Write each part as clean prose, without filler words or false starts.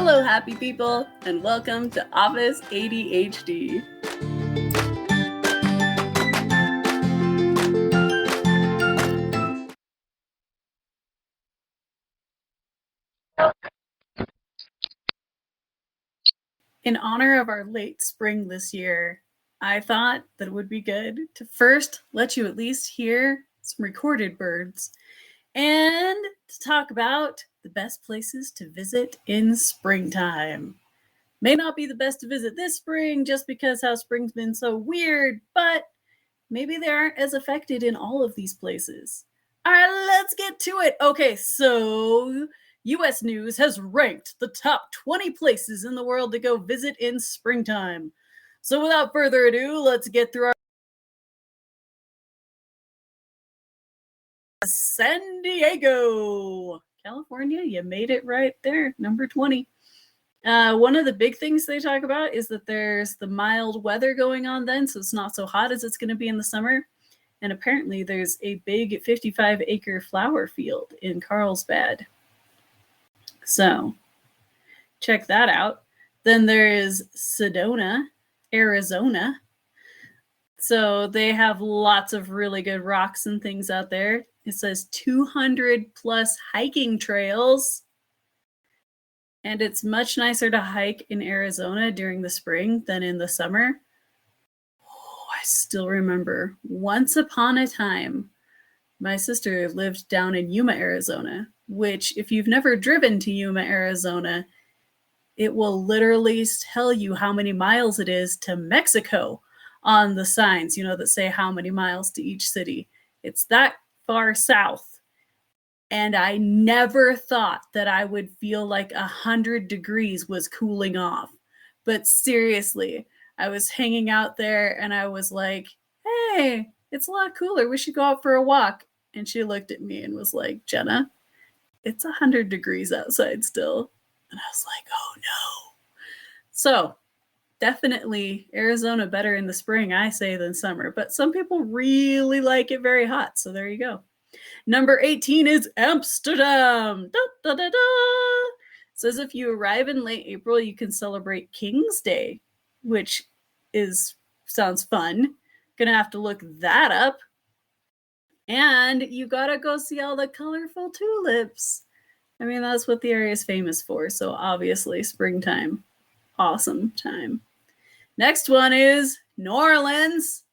Hello, happy people, and welcome to Office ADHD. In honor of our late spring this year, I thought that it would be good to first let you at least hear some recorded birds and to talk about the best places to visit in springtime. May not be the best to visit this spring just because how spring's been so weird, but maybe they aren't as affected in all of these places. All right, let's get to it. Okay, so US News has ranked the top 20 places in the world to go visit in springtime. So without further ado, let's get through our San Diego, California. You made it right there, number 20. One of the big things they talk about is that there's the mild weather going on then, so it's not so hot as it's going to be in the summer. And apparently there's a big 55-acre flower field in Carlsbad. So check that out. Then there is Sedona, Arizona. So they have lots of really good rocks and things out there. It says 200 plus hiking trails. And it's much nicer to hike in Arizona during the spring than in the summer. Oh, I still remember once upon a time, my sister lived down in Yuma, Arizona, which if you've never driven to Yuma, Arizona, it will literally tell you how many miles it is to Mexico on the signs, that say how many miles to each city. It's that far south. And I never thought that I would feel like 100 degrees was cooling off. But seriously, I was hanging out there and I was like, hey, it's a lot cooler. We should go out for a walk. And she looked at me and was like, Jenna, it's 100 degrees outside still. And I was like, oh no. So definitely Arizona better in the spring, I say, than summer. But some people really like it very hot. So there you go. Number 18 is Amsterdam. Da, da, da, da. Says if you arrive in late April, you can celebrate King's Day, which sounds fun. Gonna have to look that up. And you gotta go see all the colorful tulips. I mean, that's what the area is famous for. So obviously, springtime, awesome time. Next one is New Orleans.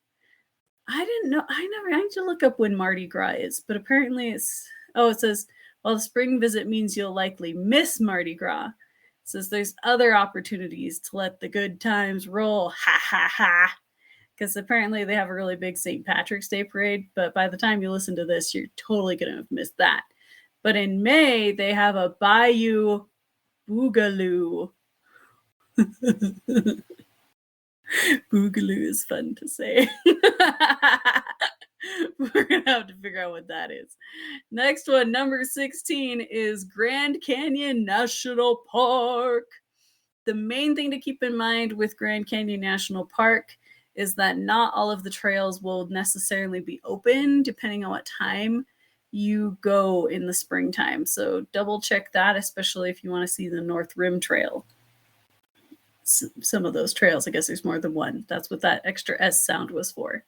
I didn't know. I need to look up when Mardi Gras is, but apparently it says, well, the spring visit means you'll likely miss Mardi Gras. It says there's other opportunities to let the good times roll. Ha ha ha. Because apparently they have a really big St. Patrick's Day parade, but by the time you listen to this, you're totally going to have missed that. But in May, they have a Bayou Boogaloo. Boogaloo is fun to say. We're going to have to figure out what that is. Next one, number 16, is Grand Canyon National Park. The main thing to keep in mind with Grand Canyon National Park is that not all of the trails will necessarily be open depending on what time you go in the springtime. So double check that, especially if you want to see the North Rim Trail. Some of those trails, I guess there's more than one. That's what that extra S sound was for.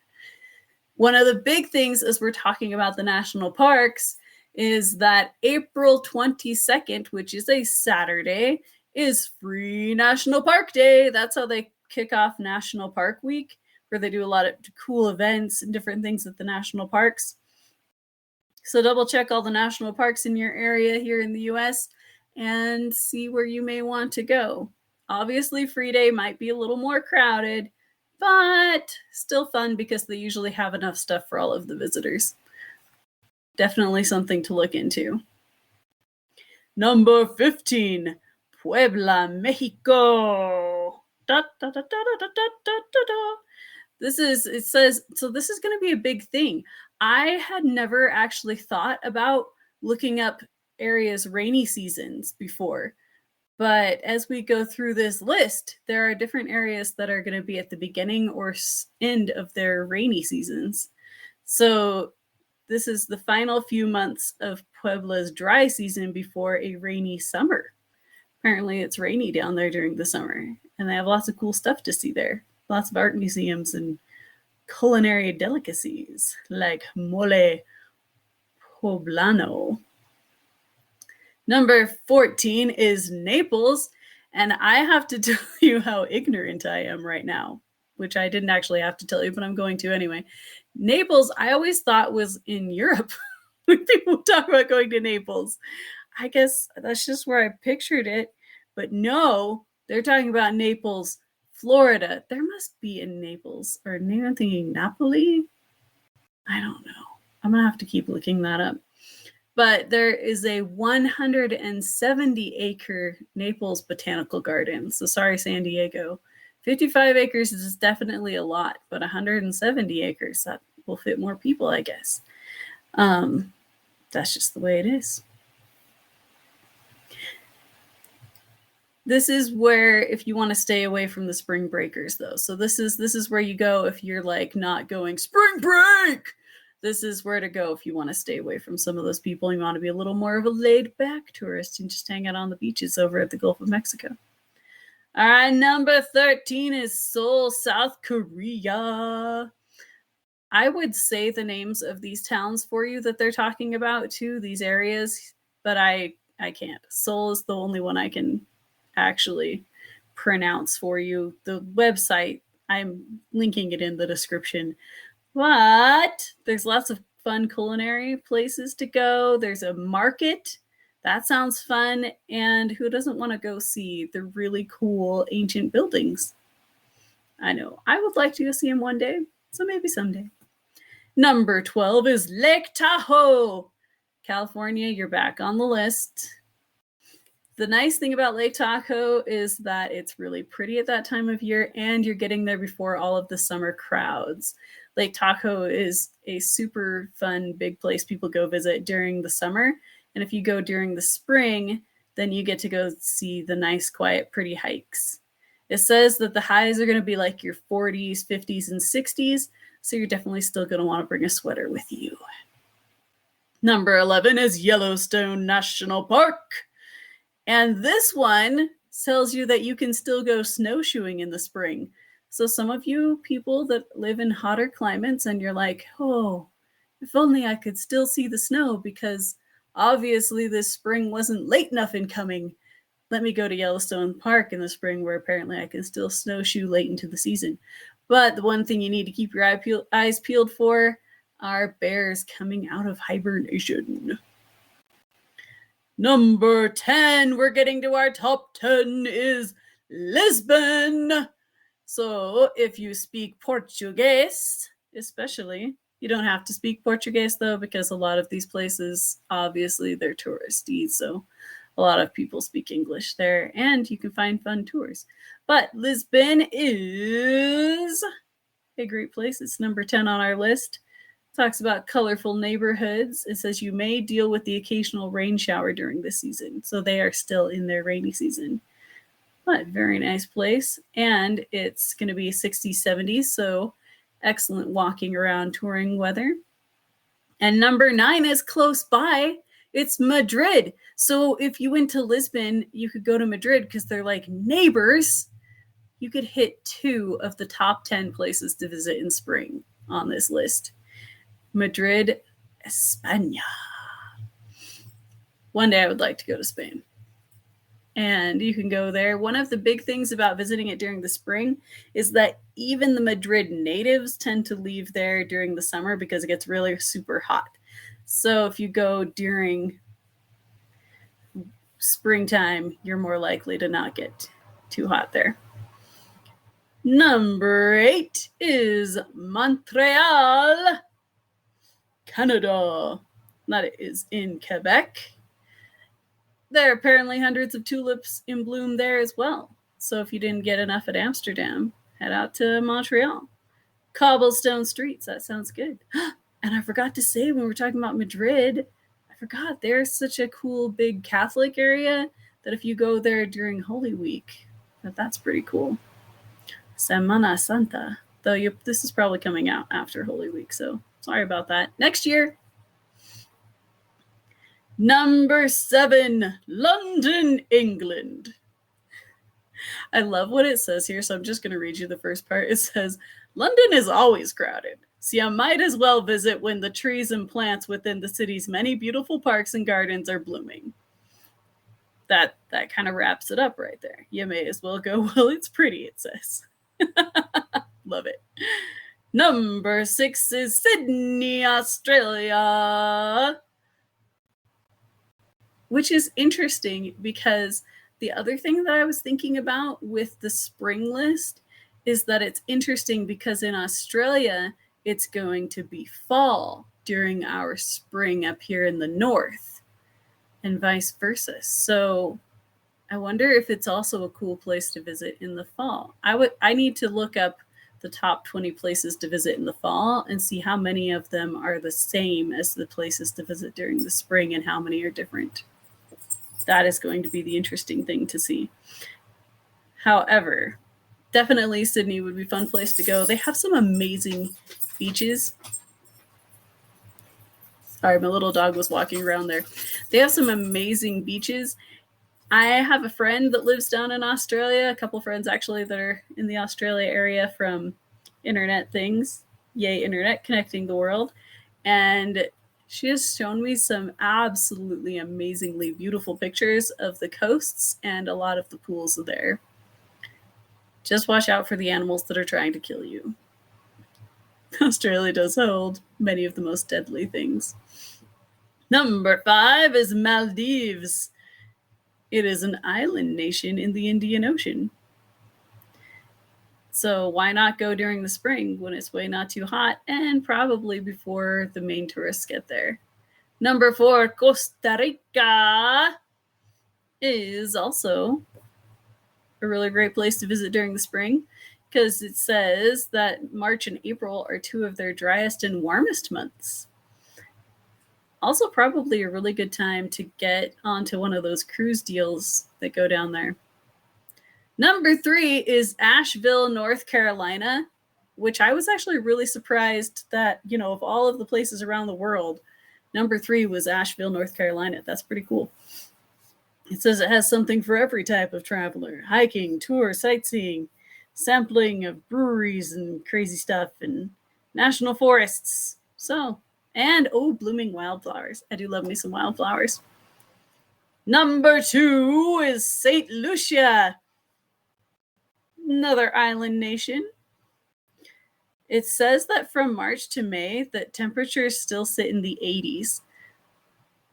One of the big things as we're talking about the national parks is that April 22nd, which is a Saturday, is Free National Park Day. That's how they kick off National Park Week, where they do a lot of cool events and different things at the national parks. So double check all the national parks in your area here in the US and see where you may want to go. Obviously, Free Day might be a little more crowded, but still fun because they usually have enough stuff for all of the visitors. Definitely something to look into. Number 15, Puebla, Mexico. Da, da, da, da, da, da, da, da, da. This is going to be a big thing. I had never actually thought about looking up areas' rainy seasons before. But as we go through this list, there are different areas that are going to be at the beginning or end of their rainy seasons. So this is the final few months of Puebla's dry season before a rainy summer. Apparently it's rainy down there during the summer, and they have lots of cool stuff to see there. Lots of art museums and culinary delicacies like mole poblano. Number 14 is Naples, and I have to tell you how ignorant I am right now, which I didn't actually have to tell you, but I'm going to anyway. Naples, I always thought was in Europe. When people talk about going to Naples, I guess that's just where I pictured it. But no, they're talking about Naples, Florida. There must be in Naples, or maybe I'm thinking Napoli. I don't know. I'm going to have to keep looking that up. But there is a 170-acre Naples Botanical Garden. So sorry, San Diego. 55 acres is definitely a lot, but 170 acres, that will fit more people, I guess. That's just the way it is. This is where, if you want to stay away from the spring breakers, though. So this is where you go if you're like not going spring break. This is where to go if you want to stay away from some of those people. You want to be a little more of a laid-back tourist and just hang out on the beaches over at the Gulf of Mexico. All right, number 13 is Seoul, South Korea. I would say the names of these towns for you that they're talking about too, these areas, but I can't. Seoul is the only one I can actually pronounce for you. The website, I'm linking it in the description. But there's lots of fun culinary places to go. There's a market. That sounds fun. And who doesn't want to go see the really cool ancient buildings? I know. I would like to go see them one day. So maybe someday. Number 12 is Lake Tahoe. California, you're back on the list. The nice thing about Lake Tahoe is that it's really pretty at that time of year, and you're getting there before all of the summer crowds. Lake Tahoe is a super fun, big place people go visit during the summer. And if you go during the spring, then you get to go see the nice, quiet, pretty hikes. It says that the highs are going to be like your 40s, 50s, and 60s. So you're definitely still going to want to bring a sweater with you. Number 11 is Yellowstone National Park. And this one tells you that you can still go snowshoeing in the spring. So some of you people that live in hotter climates and you're like, oh, if only I could still see the snow because obviously this spring wasn't late enough in coming. Let me go to Yellowstone Park in the spring where apparently I can still snowshoe late into the season. But the one thing you need to keep your eyes peeled for are bears coming out of hibernation. Number 10, we're getting to our top 10, is Lisbon. So if you speak Portuguese, especially, you don't have to speak Portuguese though, because a lot of these places, obviously, they're touristy. So a lot of people speak English there, and you can find fun tours. But Lisbon is a great place. It's number 10 on our list. Talks about colorful neighborhoods. It says you may deal with the occasional rain shower during this season. So they are still in their rainy season. But very nice place. And it's going to be 60s, 70s. So excellent walking around touring weather. And number 9 is close by. It's Madrid. So if you went to Lisbon, you could go to Madrid because they're like neighbors. You could hit 2 of the top 10 places to visit in spring on this list. Madrid, España. One day I would like to go to Spain. And you can go there. One of the big things about visiting it during the spring is that even the Madrid natives tend to leave there during the summer because it gets really super hot. So if you go during springtime, you're more likely to not get too hot there. Number 8 is Montreal, Canada. That is in Quebec. There are apparently hundreds of tulips in bloom there as well. So if you didn't get enough at Amsterdam, head out to Montreal. Cobblestone streets, that sounds good. And I forgot to say when we were talking about Madrid, I forgot there's such a cool big Catholic area that if you go there during Holy Week, that's pretty cool. Semana Santa. Though this is probably coming out after Holy Week, so sorry about that. Next year. Number 7, London, England. I love what it says here, so I'm just going to read you the first part. It says, London is always crowded, so you might as well visit when the trees and plants within the city's many beautiful parks and gardens are blooming. That kind of wraps it up right there. You may as well go while it's pretty, it says. Love it. Number 6 is Sydney, Australia. Which is interesting because the other thing that I was thinking about with the spring list is that it's interesting because in Australia, it's going to be fall during our spring up here in the north and vice versa. So I wonder if it's also a cool place to visit in the fall. I need to look up the top 20 places to visit in the fall and see how many of them are the same as the places to visit during the spring and how many are different. That is going to be the interesting thing to see. However, definitely Sydney would be a fun place to go. They have some amazing beaches. Sorry, my little dog was walking around there. They have some amazing beaches. I have a friend that lives down in Australia, a couple friends actually that are in the Australia area from Internet Things. Yay, Internet, connecting the world. And she has shown me some absolutely amazingly beautiful pictures of the coasts and a lot of the pools there. Just watch out for the animals that are trying to kill you. Australia does hold many of the most deadly things. Number 5 is Maldives. It is an island nation in the Indian Ocean. So why not go during the spring when it's way not too hot and probably before the main tourists get there. Number 4, Costa Rica is also a really great place to visit during the spring because it says that March and April are 2 of their driest and warmest months. Also probably a really good time to get onto one of those cruise deals that go down there. Number 3 is Asheville, North Carolina, which I was actually really surprised that, of all of the places around the world, number 3 was Asheville, North Carolina. That's pretty cool. It says it has something for every type of traveler. Hiking, tour, sightseeing, sampling of breweries and crazy stuff, and national forests. And blooming wildflowers. I do love me some wildflowers. Number 2 is St. Lucia, another island nation. It says that from March to May that temperatures still sit in the 80s.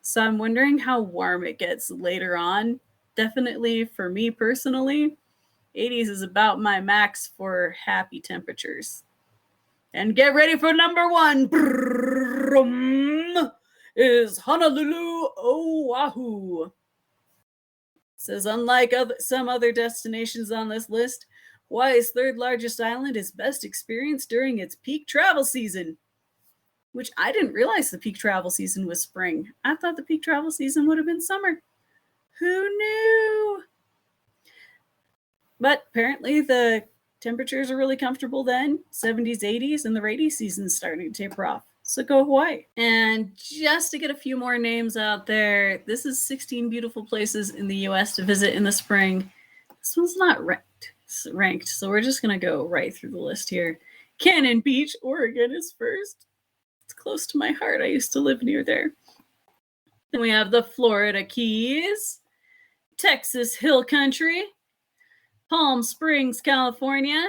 So I'm wondering how warm it gets later on. Definitely for me personally, 80s is about my max for happy temperatures. And get ready for number 1 is Honolulu, Oahu. It says unlike some other destinations on this list, Hawaii's 3rd largest island is best experienced during its peak travel season, which I didn't realize the peak travel season was spring. I thought the peak travel season would have been summer. Who knew? But apparently the temperatures are really comfortable then, 70s, 80s, and the rainy season's starting to taper off. So go Hawaii. And just to get a few more names out there, this is 16 beautiful places in the U.S. to visit in the spring. This one's not ranked, so we're just going to go right through the list here. Cannon Beach, Oregon is first. It's close to my heart. I used to live near there. Then we have the Florida Keys, Texas Hill Country, Palm Springs, California,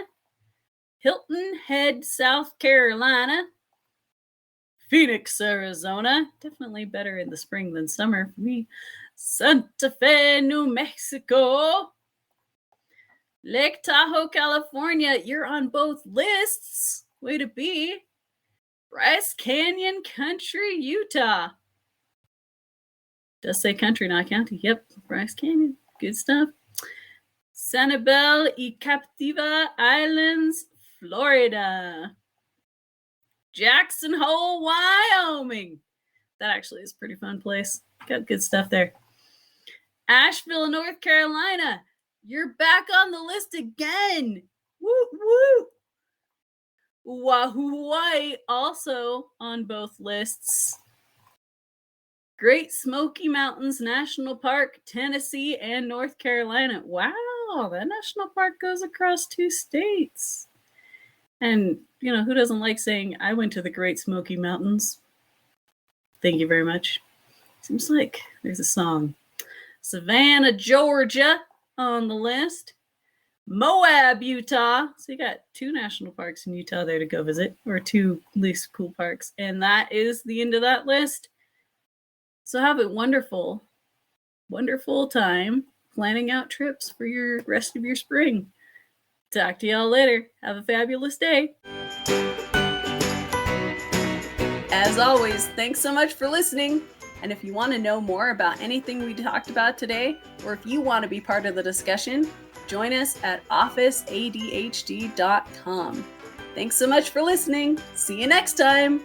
Hilton Head, South Carolina, Phoenix, Arizona, definitely better in the spring than summer for me, Santa Fe, New Mexico, Lake Tahoe, California. You're on both lists. Way to be. Bryce Canyon Country, Utah. Does say country, not county. Yep, Bryce Canyon. Good stuff. Sanibel y Captiva Islands, Florida. Jackson Hole, Wyoming. That actually is a pretty fun place. Got good stuff there. Asheville, North Carolina. You're back on the list again. Woo, woo. Oahu, Hawaii, also on both lists. Great Smoky Mountains National Park, Tennessee and North Carolina. Wow, that national park goes across 2 states. And, you know, who doesn't like saying, I went to the Great Smoky Mountains? Thank you very much. Seems like there's a song. Savannah, Georgia on the list. Moab, Utah. So you got 2 national parks in Utah there to go visit, or 2 least cool parks. And that is the end of that list. So have a wonderful, wonderful time planning out trips for your rest of your spring. Talk to y'all later. Have a fabulous day. As always, thanks so much for listening. And if you want to know more about anything we talked about today, or if you want to be part of the discussion, join us at officeadhd.com. Thanks so much for listening. See you next time.